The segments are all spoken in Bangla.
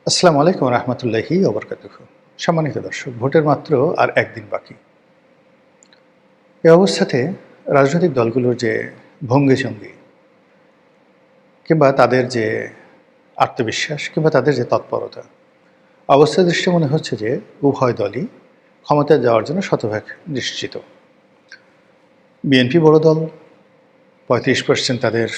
আসসালামু আলাইকুম রহমতুল্লাহি ওবরকাতুহু। সম্মানিত দর্শক, ভোটের মাত্র আর একদিন বাকি। এই অবস্থাতে রাজনৈতিক দলগুলোর যে ভঙ্গিভঙ্গি কিংবা তাদের যে আত্মবিশ্বাস কিংবা তাদের যে তৎপরতা, অবস্থা দৃষ্টে মনে হচ্ছে যে উভয় দলই ক্ষমতায় যাওয়ার জন্য শতভাগ নিশ্চিত। বিএনপি বড় দল, ৩৫% তাদের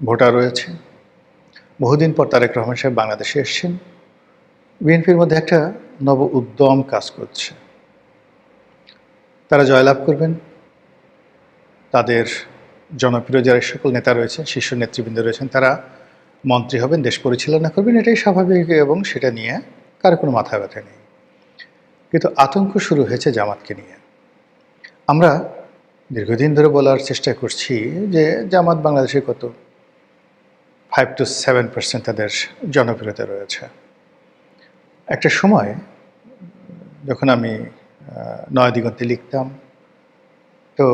ভোটার রয়েছে। বহুদিন পর তারেক রহমান সাহেব বাংলাদেশে এসেছেন। বিএনপির মধ্যে একটা নব উদ্যম কাজ করছে। তারা জয়লাভ করবেন। তাদের জনপ্রিয় যারা সকল নেতা রয়েছেন, শীর্ষ নেতৃবৃন্দ রয়েছেন, তারা মন্ত্রী হবেন, দেশ পরিচালনা করবেন, এটাই স্বাভাবিক এবং সেটা নিয়ে কারো কোনো মাথা ব্যথা নেই। কিন্তু আতঙ্ক শুরু হয়েছে জামাতকে নিয়ে। আমরা দীর্ঘদিন ধরে বলার চেষ্টা করছি যে জামাত বাংলাদেশে কত 5 to 7% তাদের জনপ্রিয়তা রয়েছে। একটা সময় যখন আমি নয়া দিগন্তে লিখতাম, তো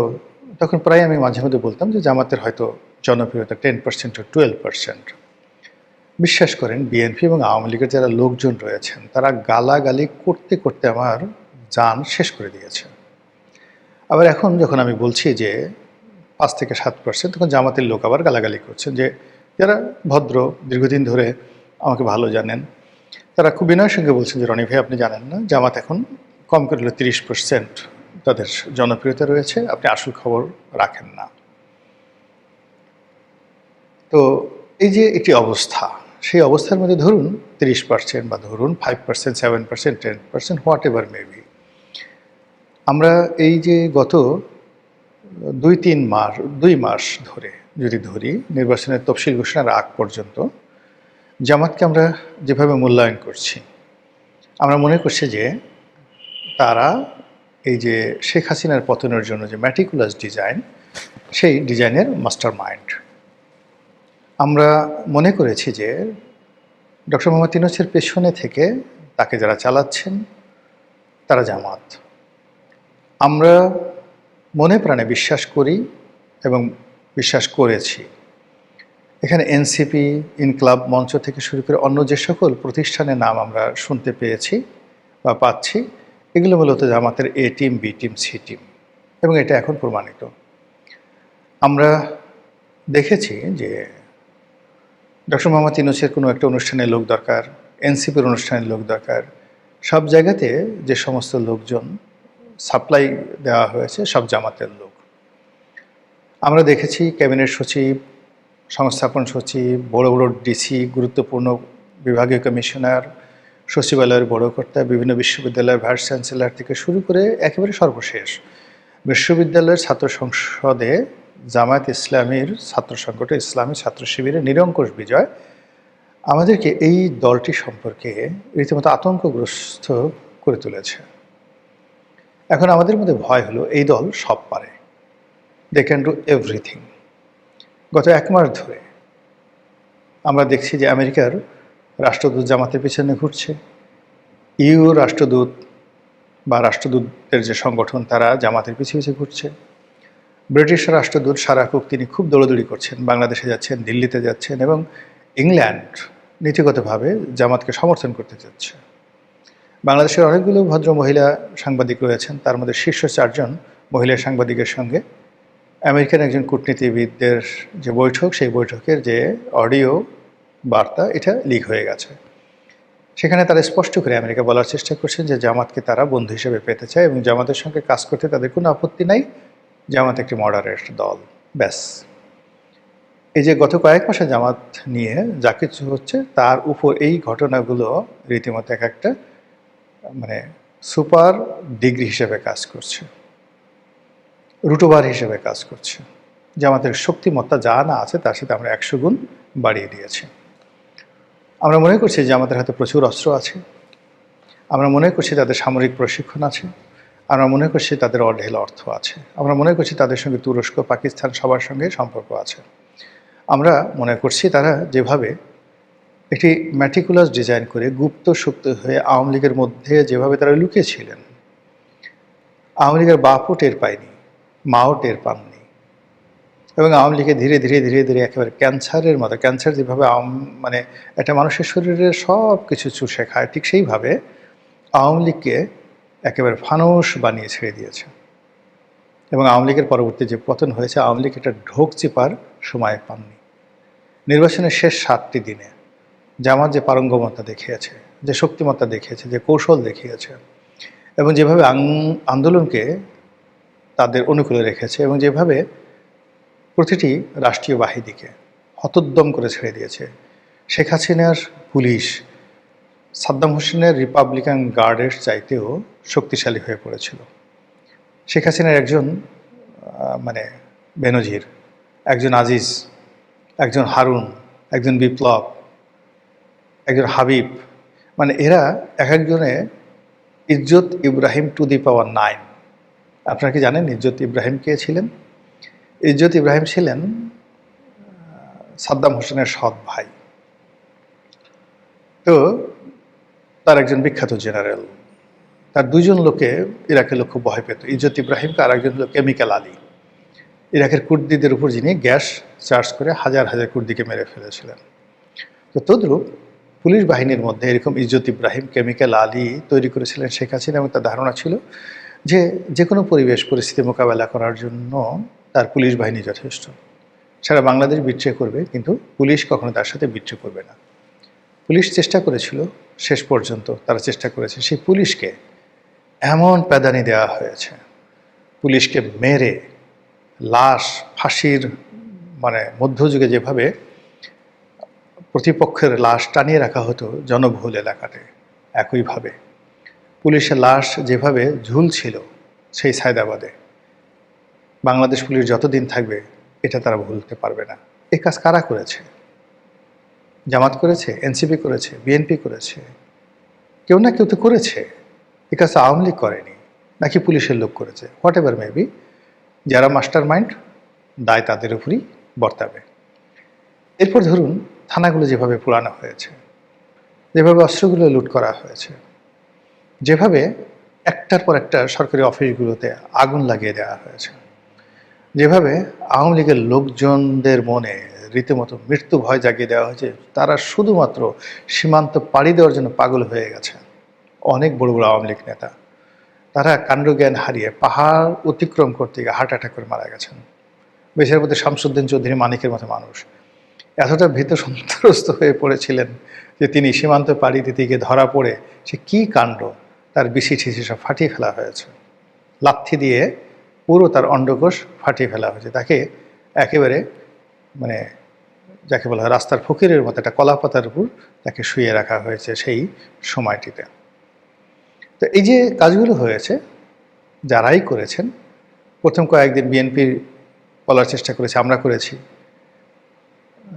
তখন প্রায় আমি মাঝে মধ্যে বলতাম যে জামাতের হয়তো জনপ্রিয়তা 10% to 12%। বিশ্বাস করেন, বিএনপি এবং আওয়ামী লীগের যারা লোকজন রয়েছেন তারা গালাগালি করতে করতে আমার জান শেষ করে দিয়েছে। আবার এখন যখন আমি বলছি যে 5 থেকে 7%, তখন জামাতের লোক আবার গালাগালি করছেন, যে যারা ভদ্র, দীর্ঘদিন ধরে আমাকে ভালো জানেন, তারা খুব বিনয়ের সঙ্গে বলছেন যে রনি ভাই, আপনি জানেন না জামাত এখন কম করে হলে 30% তাদের জনপ্রিয়তা রয়েছে, আপনি আসল খবর রাখেন না। তো এই যে একটি অবস্থা, সেই অবস্থার মধ্যে ধরুন 30% বা ধরুন 5%, 7%, 10%, হোয়াট এভার মেবি, আমরা এই যে গত 2 মাস ধরে যদি ধরি, নির্বাচনের তফসিল ঘোষণার আগ পর্যন্ত জামাতকে আমরা যেভাবে মূল্যায়ন করছি, আমরা মনে করছি যে তারা এই যে শেখ হাসিনার পতনের জন্য যে ম্যাটিকুলাস ডিজাইন, সেই ডিজাইনের মাস্টার মাইন্ড। আমরা মনে করেছি যে ডক্টর মোহাম্মদ ইউনূসের পেছনে থেকে তাকে যারা চালাচ্ছেন তারা জামাত। আমরা মনে প্রাণে বিশ্বাস করি এবং বিশ্বাস করেছি, এখানে এনসিপি, ইনকলাব মঞ্চ থেকে শুরু করে অন্য যে সকল প্রতিষ্ঠানের নাম আমরা শুনতে পেয়েছি বা পাচ্ছি, এগুলো মূলত জামাতের A team, B team, C team, এবং এটা এখন প্রমাণিত। আমরা দেখেছি যে ডক্টর মোহাম্মদ ইউনূসের কোনো একটা অনুষ্ঠানের লোক দরকার, এনসিপির অনুষ্ঠানের লোক দরকার, সব জায়গাতে যে সমস্ত লোকজন সাপ্লাই দেওয়া হয়েছে সব জামাতের লোক। আমরা দেখেছি ক্যাবিনেট সচিব, সংস্থাপন সচিব, বড় বড় ডিসি, গুরুত্বপূর্ণ বিভাগীয় কমিশনার, সচিবালয়ের বড় কর্তা, বিভিন্ন বিশ্ববিদ্যালয়ের ভাইস চ্যান্সেলর থেকে শুরু করে একেবারে সর্বশেষ বিশ্ববিদ্যালয়ের ছাত্র সংসদে জামায়াত ইসলামীর ছাত্র সংগঠন ইসলামী ছাত্র শিবিরের নিরঙ্কুশ বিজয় আমাদেরকে এই দলটি সম্পর্কে রীতিমতো আতঙ্কগ্রস্ত করে তুলেছে। এখন আমাদের মধ্যে ভয় হলো এই দল সব পারে, দে ক্যান ডু এভরিথিং। গত 1 মাস ধরে আমরা দেখছি যে আমেরিকার রাষ্ট্রদূত জামাতের পিছনে ঘুরছে, ইউ রাষ্ট্রদূত বা রাষ্ট্রদূতদের যে সংগঠন তারা জামাতের পিছিয়ে পিছিয়ে ঘুরছে। ব্রিটিশ রাষ্ট্রদূত সারা কুক তিনি খুব দৌড়দৌড়ি করছেন, বাংলাদেশে যাচ্ছেন, দিল্লিতে যাচ্ছেন, এবং ইংল্যান্ড নীতিগতভাবে জামাতকে সমর্থন করতে যাচ্ছে। বাংলাদেশের অনেকগুলো ভদ্র মহিলা সাংবাদিক রয়েছেন, তার মধ্যে শীর্ষ 4 জন মহিলা সাংবাদিকের সঙ্গে আমেরিকান একজন কূটনীতিবিদদের যে বৈঠক, সেই বৈঠকের যে অডিও বার্তা এটা লিক হয়ে গেছে। সেখানে তারা স্পষ্ট করে আমেরিকা বলার চেষ্টা করছেন যে জামাতকে তারা বন্ধু হিসেবে পেতে চায় এবং জামাতের সঙ্গে কাজ করতে তাদের কোনো আপত্তি নাই, জামাত একটি মডারেট দল, ব্যাস। এই যে গত কয়েক মাসে জামাত নিয়ে যা কিছু হচ্ছে তার উপর এই ঘটনাগুলো রীতিমতো একটা মানে সুপার ডিগ্রি হিসেবে কাজ করছে, রুটোবার হিসেবে কাজ করছে। জামাতের শক্তিমত্তা যা না আছে তার সাথে আমরা 100 গুণ বাড়িয়ে দিয়েছি। আমরা মনে করছি যে আমাদের হাতে প্রচুর অস্ত্র আছে, আমরা মনে করছি তাদের সামরিক প্রশিক্ষণ আছে, আমরা মনে করছি তাদের অঢেল অর্থ আছে, আমরা মনে করছি তাদের সঙ্গে তুরস্ক, পাকিস্তান সবার সঙ্গে সম্পর্ক আছে। আমরা মনে করছি তারা যেভাবে একটি ম্যাটিকুলাস ডিজাইন করে গুপ্ত সুপ্ত হয়ে আওয়ামী লীগের মধ্যে যেভাবে তারা লুকিয়েছিলেন, আওয়ামী লীগের বাপও টের পায়নি, মাও টের পাননি, এবং আওয়ামী লীগে ধীরে ধীরে ধীরে ধীরে একেবারে ক্যান্সারের মতো, ক্যান্সার যেভাবে মানে একটা মানুষের শরীরে সব কিছু চুষে খায়, ঠিক সেইভাবে আওয়ামী লীগকে একেবারে ফানুস বানিয়ে ছেড়ে দিয়েছে। এবং আওয়ামী লীগের পরবর্তী যে পতন হয়েছে, আওয়ামী লীগ এটা ঢোক চিপার সময় পাননি। নির্বাচনের শেষ 7টি দিনে জামাত যে পারঙ্গমতা দেখিয়েছে, যে শক্তিমত্তা দেখিয়েছে, যে কৌশল দেখিয়েছে, এবং যেভাবে আন্দোলনকে তাদের অনুকূলে রেখেছে, এবং যেভাবে প্রতিটি রাষ্ট্রীয় বাহিনীকে হতোদ্যম করে ছেড়ে দিয়েছে। শেখ হাসিনার পুলিশ সাদ্দাম হোসেনের রিপাবলিকান গার্ডের চাইতেও শক্তিশালী হয়ে পড়েছিল। শেখ হাসিনার একজন মানে বেনজির, একজন আজিজ, একজন হারুন, একজন বিপ্লব, একজন হাবিব, মানে এরা এক একজনে ইজ্জত ইব্রাহিম টু দি পাওয়ার 9। আপনারা কি জানেন ইজ্জত ইব্রাহিম কে ছিলেন? ইজ্জত ইব্রাহিম ছিলেন সাদ্দাম হোসেনের সৎ ভাই। তো তার একজন বিখ্যাত জেনারেল, তার 2জন লোকে ইরাকের লোক খুব ভয় পেত, ইজ্জত ইব্রাহিমকে আর একজন হলো কেমিক্যাল আলী, ইরাকের কুর্দিদের উপর যিনি গ্যাস চার্জ করে হাজার হাজার কুর্দিকে মেরে ফেলেছিলেন। তো তদ্রূপ পুলিশ বাহিনীর মধ্যে এরকম ইজ্জত ইব্রাহিম, কেমিক্যাল আলী তৈরি করেছিলেন শেখ হাসিনা, এবং তার ধারণা ছিল যে যে কোনো পরিবেশ পরিস্থিতি মোকাবেলা করার জন্য তার পুলিশ বাহিনী যথেষ্ট। সারা বাংলাদেশ বিট্রে করবে, কিন্তু পুলিশ কখনো তার সাথে বিট্রে করবে না। পুলিশ চেষ্টা করেছিল, শেষ পর্যন্ত তারা চেষ্টা করেছে, সেই পুলিশকে এমন প্যাদানি দেওয়া হয়েছে, পুলিশকে মেরে লাশ ফাঁসির মানে মধ্যযুগে যেভাবে প্রতিপক্ষের লাশ টানিয়ে রাখা হতো জনবহুল এলাকাতে, একইভাবে পুলিশের লাশ যেভাবে ঝুলছিল সেই সায়দাবাদে, বাংলাদেশ পুলিশ যতদিন থাকবে এটা তারা ভুলতে পারবে না। এই কাজ কারা করেছে? জামাত করেছে, এনসিপি করেছে, বিএনপি করেছে, কেউ না কেউ তো করেছে। এই কাজ আওয়ামী লীগ করেনি, নাকি পুলিশের লোক করেছে, হোয়াট এভার মেবি, যারা মাস্টার মাইন্ড দায় তাদের উপরই বর্তাবে। এরপর ধরুন থানাগুলো যেভাবে পোড়ানো হয়েছে, যেভাবে অস্ত্রগুলো লুট করা হয়েছে, যেভাবে একটার পর একটা সরকারি অফিসগুলোতে আগুন লাগিয়ে দেওয়া হয়েছে, যেভাবে আওয়ামী লীগের লোকজনদের মনে রীতিমতো মৃত্যু ভয় জাগিয়ে দেওয়া হয়েছে, তারা শুধুমাত্র সীমান্ত পাড়ি দেওয়ার জন্য পাগল হয়ে গেছে। অনেক বড় বড় আওয়ামী লীগ নেতা তারা কাণ্ডজ্ঞান হারিয়ে পাহাড় অতিক্রম করতে গিয়ে হার্ট অ্যাটাক করে মারা গেছেন। বেশের মধ্যে শামসুদ্দিন চৌধুরী মানিকের মতো মানুষ এতটা ভীত সন্ত্রস্ত হয়ে পড়েছিলেন যে তিনি সীমান্ত পাড়ি দিতে গিয়ে ধরা পড়ে সে কী কাণ্ড, তার বিশি ঠিসি সব ফাটিয়ে ফেলা হয়েছে, লাথি দিয়ে পুরো তার অন্ডকোষ ফাটিয়ে ফেলা হয়েছে, তাকে একেবারে মানে যাকে বলা হয় রাস্তার ফকিরের মতো একটা কলাপাতার উপর তাকে শুয়ে রাখা হয়েছে সেই সময়টিতে। তো এই যে কাজগুলো হয়েছে, যারাই করেছেন, প্রথম কয়েকদিন বিএনপি বলার চেষ্টা করেছে আমরা করেছি,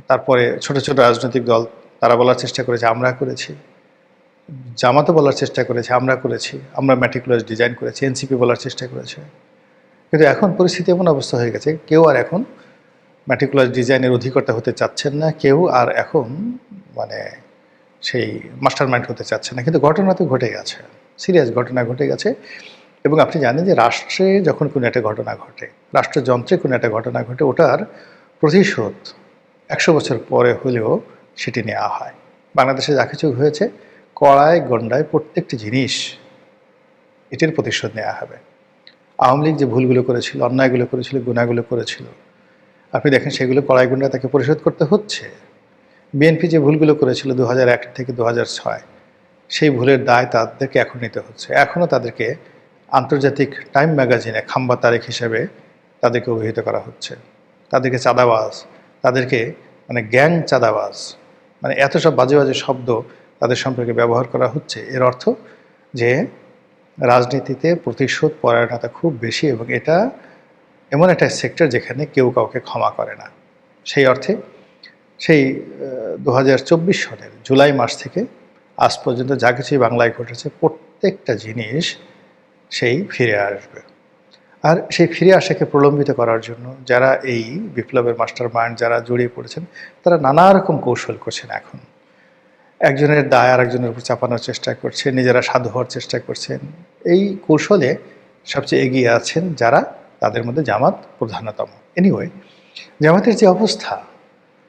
তারপরে ছোট ছোট রাজনৈতিক দল তারা বলার চেষ্টা করেছে আমরা করেছি, জামাতও বলার চেষ্টা করেছে আমরা করেছি, আমরা ম্যাটিকুলাস ডিজাইন করেছি, এনসিপি বলার চেষ্টা করেছে। কিন্তু এখন পরিস্থিতি এমন অবস্থা হয়ে গেছে, কেউ আর এখন ম্যাটিকুলাস ডিজাইনের অধিকর্তা হতে চাচ্ছেন না, কেউ আর এখন মানে সেই মাস্টার মাইন্ড হতে চাচ্ছে না। কিন্তু ঘটনা তো ঘটে গেছে, সিরিয়াস ঘটনা ঘটে গেছে। এবং আপনি জানেন যে রাষ্ট্রে যখন কোনো একটা ঘটনা ঘটে, রাষ্ট্রযন্ত্রে কোনো একটা ঘটনা ঘটে, ওটার প্রতিশোধ 100 বছর পরে হলেও সেটি নেওয়া হয়। বাংলাদেশে যা কিছু হয়েছে, কড়ায় গন্ডায় প্রত্যেকটি জিনিস এটির প্রতিশোধ নেওয়া হবে। আওয়ামী লীগ যে ভুলগুলো করেছিল, অন্যায়গুলো করেছিল, গুনাহগুলো করেছিল, আপনি দেখেন সেগুলো কড়াই গন্ডায় তাকে পরিশোধ করতে হচ্ছে। বিএনপি যে ভুলগুলো করেছিল 2001 থেকে 2006, সেই ভুলের দায় তাদেরকে এখন নিতে হচ্ছে। এখনও তাদেরকে আন্তর্জাতিক টাইম ম্যাগাজিনে খাম্বা তারেক হিসেবে তাদেরকে অভিহিত করা হচ্ছে, তাদেরকে চাঁদাবাজ, তাদেরকে মানে গ্যাং চাঁদাবাজ, মানে এত সব বাজে বাজে শব্দ তাদের সম্পর্কে ব্যবহার করা হচ্ছে। এর অর্থ যে রাজনীতিতে প্রতিশোধ পরায়ণতা খুব বেশি, এবং এটা এমন একটা সেক্টর যেখানে কেউ কাউকে ক্ষমা করে না। সেই অর্থে সেই 2024 সনের জুলাই মাস থেকে আজ পর্যন্ত যা কিছুই বাংলায় ঘটেছে, প্রত্যেকটা জিনিস সেই ফিরে আসবে। আর সেই ফিরে আসাকে প্রলম্বিত করার জন্য যারা এই বিপ্লবের মাস্টার মাইন্ড যারা জড়িয়ে পড়েছেন, তারা নানা রকম কৌশল করছেন। এখন একজনের দায় আর একজনের উপর চাপানোর চেষ্টা করছেন, নিজেরা সাধু হওয়ার চেষ্টা করছেন। এই কৌশলে সবচেয়ে এগিয়ে আছেন যারা, তাদের মধ্যে জামাত প্রধানতম। এনিওয়ে, জামাতের যে অবস্থা,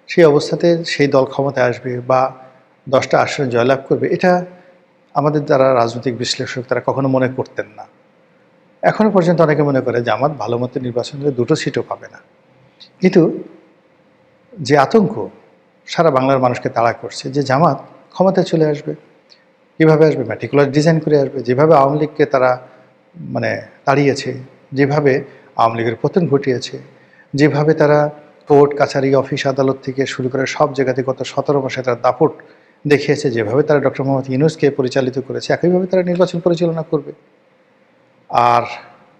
সেই অবস্থাতে সেই দল ক্ষমতায় আসবে বা 10টা আসনে জয়লাভ করবে, এটা আমাদের যারা রাজনৈতিক বিশ্লেষক তারা কখনো মনে করতেন না। এখনো পর্যন্ত অনেকে মনে করে জামাত ভালো মতো নির্বাচন করে 2টো সিটও পাবে না। কিন্তু যে আতঙ্ক সারা বাংলার মানুষকে তাড়া করছে যে জামাত ক্ষমতায় চলে আসবে, কীভাবে আসবে? ম্যাটিকুলার ডিজাইন করে আসবে। যেভাবে আওয়ামী লীগকে তারা মানে তাড়িয়েছে, যেভাবে আওয়ামী লীগের পতন ঘটিয়েছে, যেভাবে তারা কোর্ট কাছারি অফিস আদালত থেকে শুরু করে সব জায়গাতে গত 17 মাসে তারা দাপট দেখিয়েছে, যেভাবে তারা ডক্টর মোহাম্মদ ইউনূসকে পরিচালিত করেছে, একইভাবে তারা নির্বাচন পরিচালনা করবে। আর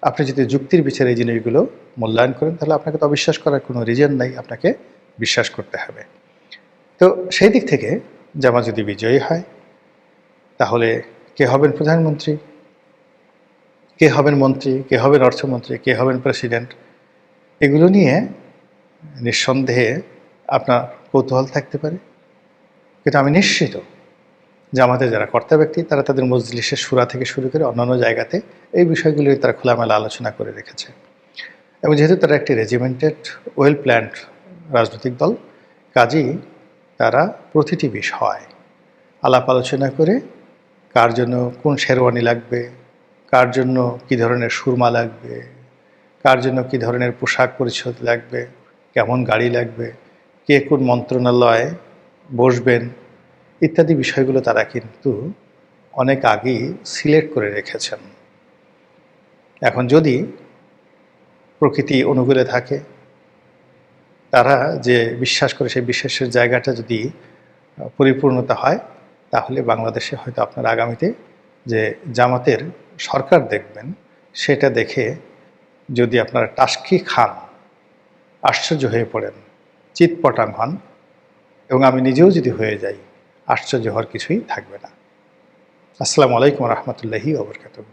আপনি যদি যুক্তির বিচারে এই জিনিসগুলো মূল্যায়ন করেন, তাহলে আপনাকে তো অবিশ্বাস করার কোনো রিজন নাই, আপনাকে বিশ্বাস করতে হবে। তো সেই দিক থেকে জামাত যদি বিজয়ী হয়, তাহলে কে হবেন প্রধানমন্ত্রী, কে হবেন মন্ত্রী, কে হবেন অর্থমন্ত্রী, কে হবেন প্রেসিডেন্ট, এগুলো নিয়ে নিঃসন্দেহে আপনার কৌতূহল থাকতে পারে। কিন্তু আমি নিশ্চিত যে আমাদের যারা কর্তা ব্যক্তি তারা তাদের মজলিসের শুরা থেকে শুরু করে অন্যান্য জায়গাতে এই বিষয়গুলি তারা খোলামেলা আলোচনা করে রেখেছে। এবং যেহেতু তারা একটি রেজিমেন্টেড ওয়েল প্ল্যান্ড রাজনৈতিক দল, কাজেই তারা প্রতিটি বিষয় আলাপ আলোচনা করে কার জন্য কোন শেরওয়ানি লাগবে, কার জন্য কী ধরনের সুরমা লাগবে, কার জন্য কী ধরনের পোশাক পরিচ্ছদ লাগবে, কেমন গাড়ি লাগবে, কে কোন মন্ত্রণালয়ে বসবেন ইত্যাদি বিষয়গুলো তারা কিন্তু অনেক আগেই সিলেক্ট করে রেখেছেন। এখন যদি প্রকৃতি অনুকূলে থাকে, তারা যে বিশ্বাস করে সেই বিশ্বাসের জায়গাটা যদি পরিপূর্ণতা হয়, তাহলে বাংলাদেশে হয়তো আপনারা আগামীতে যে জামাতের সরকার দেখবেন, সেটা দেখে যদি আপনারা টাসকি খান, আশ্চর্য হয়ে পড়েন, চিৎপটাং হন, এবং আমি নিজেও যদি হয়ে যাই, আশ্চর্য হওয়ার কিছুই থাকবে না। আসসালামু আলাইকুম রহমতুল্লাহি ওয়া বারাকাতুহু।